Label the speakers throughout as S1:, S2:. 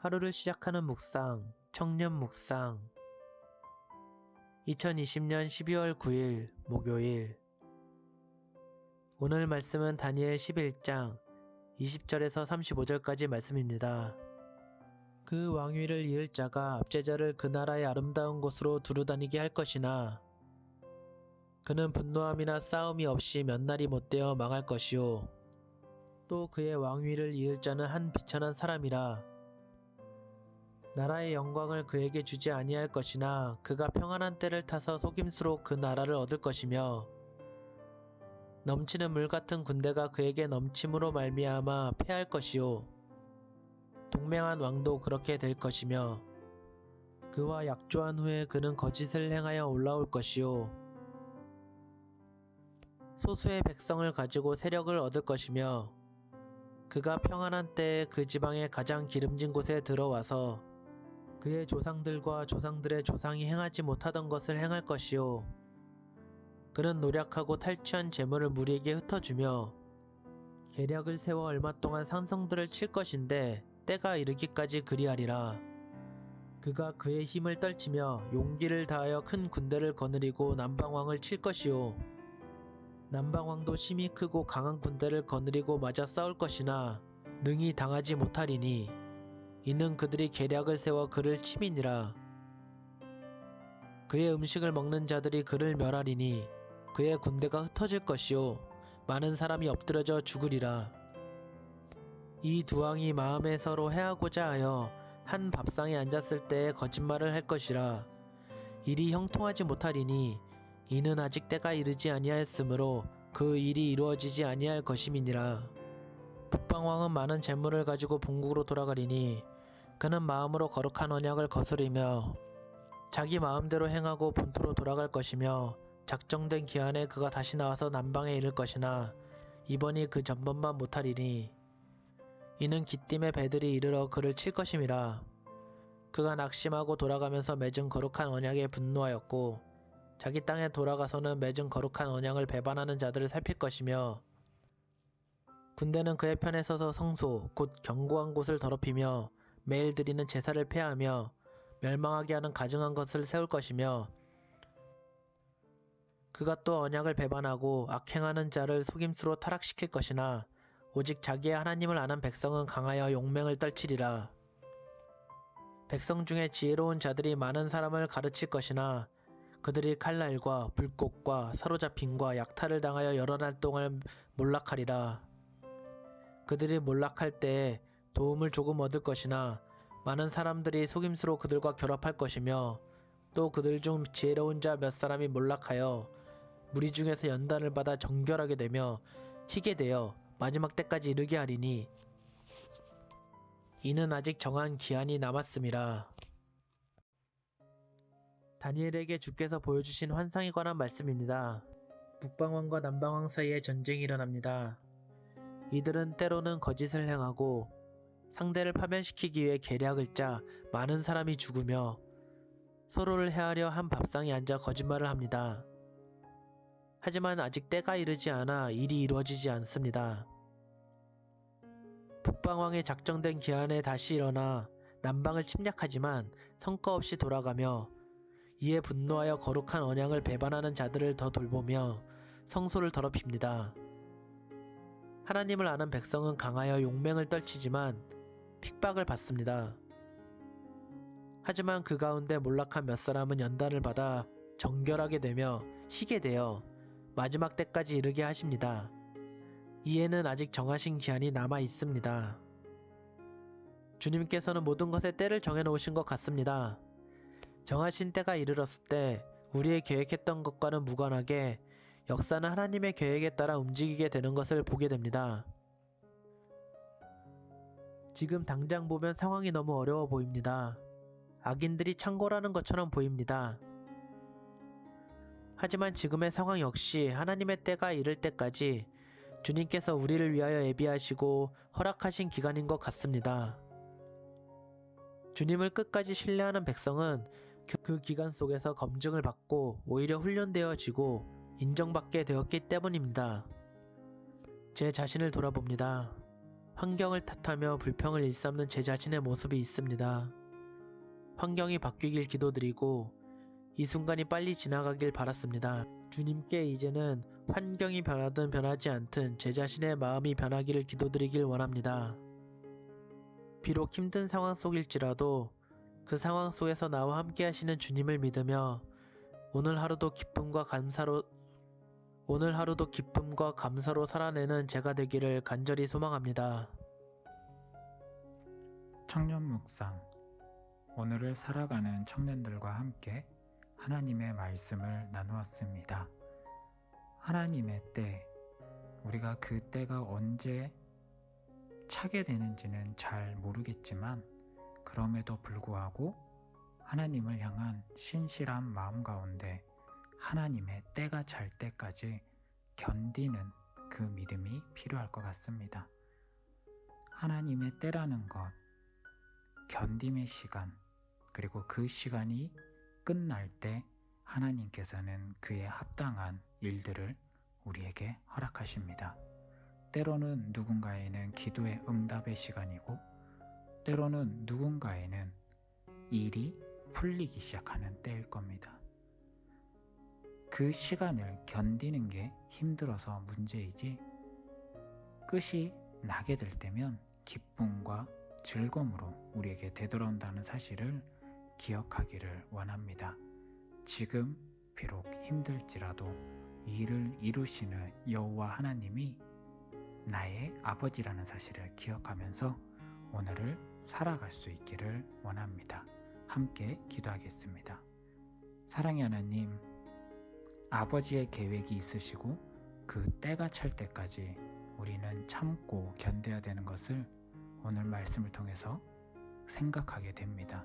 S1: 하루를 시작하는 묵상, 청년 묵상. 2020년 12월 9일 목요일. 오늘 말씀은 다니엘 11장 20절에서 35절까지 말씀입니다. 그 왕위를 이을 자가 압제자를 그 나라의 아름다운 곳으로 두루다니게 할 것이나 그는 분노함이나 싸움이 없이 몇 날이 못되어 망할 것이요. 또 그의 왕위를 이을 자는 한 비천한 사람이라 나라의 영광을 그에게 주지 아니할 것이나 그가 평안한 때를 타서 속임수로 그 나라를 얻을 것이며 넘치는 물 같은 군대가 그에게 넘침으로 말미암아 패할 것이요. 동맹한 왕도 그렇게 될 것이며 그와 약조한 후에 그는 거짓을 행하여 올라올 것이요. 소수의 백성을 가지고 세력을 얻을 것이며 그가 평안한 때에 그 지방의 가장 기름진 곳에 들어와서 그의 조상들과 조상들의 조상이 행하지 못하던 것을 행할 것이요. 그는 노력하고 탈취한 재물을 무리에게 흩어주며 계략을 세워 얼마 동안 상성들을 칠 것인데 때가 이르기까지 그리하리라. 그가 그의 힘을 떨치며 용기를 다하여 큰 군대를 거느리고 남방왕을 칠 것이요. 남방왕도 힘이 크고 강한 군대를 거느리고 맞아 싸울 것이나 능히 당하지 못하리니 이는 그들이 계략을 세워 그를 치미니라. 그의 음식을 먹는 자들이 그를 멸하리니 그의 군대가 흩어질 것이요 많은 사람이 엎드려져 죽으리라. 이 두 왕이 마음에 서로 해하고자 하여 한 밥상에 앉았을 때에 거짓말을 할 것이라. 일이 형통하지 못하리니 이는 아직 때가 이르지 아니하였으므로 그 일이 이루어지지 아니할 것임이니라. 북방왕은 많은 재물을 가지고 본국으로 돌아가리니 그는 마음으로 거룩한 언약을 거스리며 자기 마음대로 행하고 본토로 돌아갈 것이며 작정된 기한에 그가 다시 나와서 남방에 이를 것이나 이번이 그 전번만 못하리니 이는 기띔의 배들이 이르러 그를 칠 것임이라. 그가 낙심하고 돌아가면서 맺은 거룩한 언약에 분노하였고 자기 땅에 돌아가서는 맺은 거룩한 언약을 배반하는 자들을 살필 것이며 군대는 그의 편에 서서 성소 곧 견고한 곳을 더럽히며 매일 드리는 제사를 폐하며 멸망하게 하는 가증한 것을 세울 것이며 그가 또 언약을 배반하고 악행하는 자를 속임수로 타락시킬 것이나 오직 자기의 하나님을 아는 백성은 강하여 용맹을 떨치리라. 백성 중에 지혜로운 자들이 많은 사람을 가르칠 것이나 그들이 칼날과 불꽃과 사로잡힘과 약탈을 당하여 여러 날 동안 몰락하리라. 그들이 몰락할 때에 도움을 조금 얻을 것이나 많은 사람들이 속임수로 그들과 결합할 것이며 또 그들 중 지혜로운 자 몇 사람이 몰락하여 무리 중에서 연단을 받아 정결하게 되며 희게 되어 마지막 때까지 이르게 하리니 이는 아직 정한 기한이 남았음이라. 다니엘에게 주께서 보여주신 환상에 관한 말씀입니다. 북방왕과 남방왕 사이에 전쟁이 일어납니다. 이들은 때로는 거짓을 행하고 상대를 파멸시키기 위해 계략을 짜 많은 사람이 죽으며 서로를 해하려 한 밥상에 앉아 거짓말을 합니다. 하지만 아직 때가 이르지 않아 일이 이루어지지 않습니다. 북방왕의 작정된 기한에 다시 일어나 남방을 침략하지만 성과 없이 돌아가며 이에 분노하여 거룩한 언약을 배반하는 자들을 더 돌보며 성소를 더럽힙니다. 하나님을 아는 백성은 강하여 용맹을 떨치지만 핍박을 받습니다. 하지만 그 가운데 몰락한 몇 사람은 연단을 받아 정결하게 되며 희게 되어 마지막 때까지 이르게 하십니다. 이에는 아직 정하신 기한이 남아 있습니다. 주님께서는 모든 것의 때를 정해놓으신 것 같습니다. 정하신 때가 이르렀을 때 우리의 계획했던 것과는 무관하게 역사는 하나님의 계획에 따라 움직이게 되는 것을 보게 됩니다. 지금 당장 보면 상황이 너무 어려워 보입니다. 악인들이 창궐하는 것처럼 보입니다. 하지만 지금의 상황 역시 하나님의 때가 이를 때까지 주님께서 우리를 위하여 예비하시고 허락하신 기간인 것 같습니다. 주님을 끝까지 신뢰하는 백성은 그 기간 속에서 검증을 받고 오히려 훈련되어지고 인정받게 되었기 때문입니다. 제 자신을 돌아봅니다. 환경을 탓하며 불평을 일삼는 제 자신의 모습이 있습니다. 환경이 바뀌길 기도드리고 이 순간이 빨리 지나가길 바랐습니다. 주님께 이제는 환경이 변하든 변하지 않든 제 자신의 마음이 변하기를 기도드리길 원합니다. 비록 힘든 상황 속일지라도 그 상황 속에서 나와 함께 하시는 주님을 믿으며 오늘 하루도 기쁨과 감사로 살아내는 제가 되기를 간절히 소망합니다.
S2: 청년 묵상. 오늘을 살아가는 청년들과 함께 하나님의 말씀을 나누었습니다. 하나님의 때, 우리가 그 때가 언제 차게 되는지는 잘 모르겠지만 그럼에도 불구하고 하나님을 향한 신실한 마음 가운데 하나님의 때가 잘 때까지 견디는 그 믿음이 필요할 것 같습니다. 하나님의 때라는 것, 견딤의 시간, 그리고 그 시간이 끝날 때 하나님께서는 그에 합당한 일들을 우리에게 허락하십니다. 때로는 누군가에는 기도의 응답의 시간이고 때로는 누군가에는 일이 풀리기 시작하는 때일 겁니다. 그 시간을 견디는 게 힘들어서 문제이지 끝이 나게 될 때면 기쁨과 즐거움으로 우리에게 되돌아온다는 사실을 기억하기를 원합니다. 지금 비록 힘들지라도 일을 이루시는 여호와 하나님이 나의 아버지라는 사실을 기억하면서 오늘을 살아갈 수 있기를 원합니다. 함께 기도하겠습니다. 사랑의 하나님, 아버지의 계획이 있으시고 그 때가 찰 때까지 우리는 참고 견뎌야 되는 것을 오늘 말씀을 통해서 생각하게 됩니다.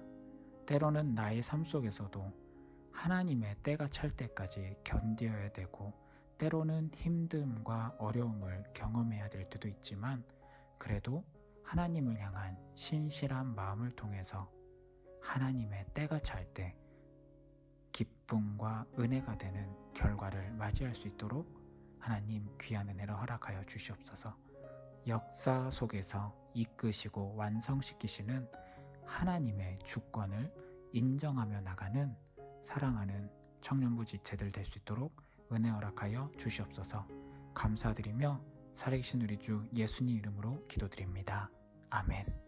S2: 때로는 나의 삶 속에서도 하나님의 때가 찰 때까지 견뎌야 되고 때로는 힘듦과 어려움을 경험해야 될 때도 있지만 그래도 하나님을 향한 신실한 마음을 통해서 하나님의 때가 찰 때 기쁨과 은혜가 되는 결과를 맞이할 수 있도록 하나님 귀한 은혜를 허락하여 주시옵소서. 역사 속에서 이끄시고 완성시키시는 하나님의 주권을 인정하며 나가는 사랑하는 청년부 지체들 될 수 있도록 은혜 허락하여 주시옵소서. 감사드리며 살아계신 우리 주 예수님 이름으로 기도드립니다. 아멘.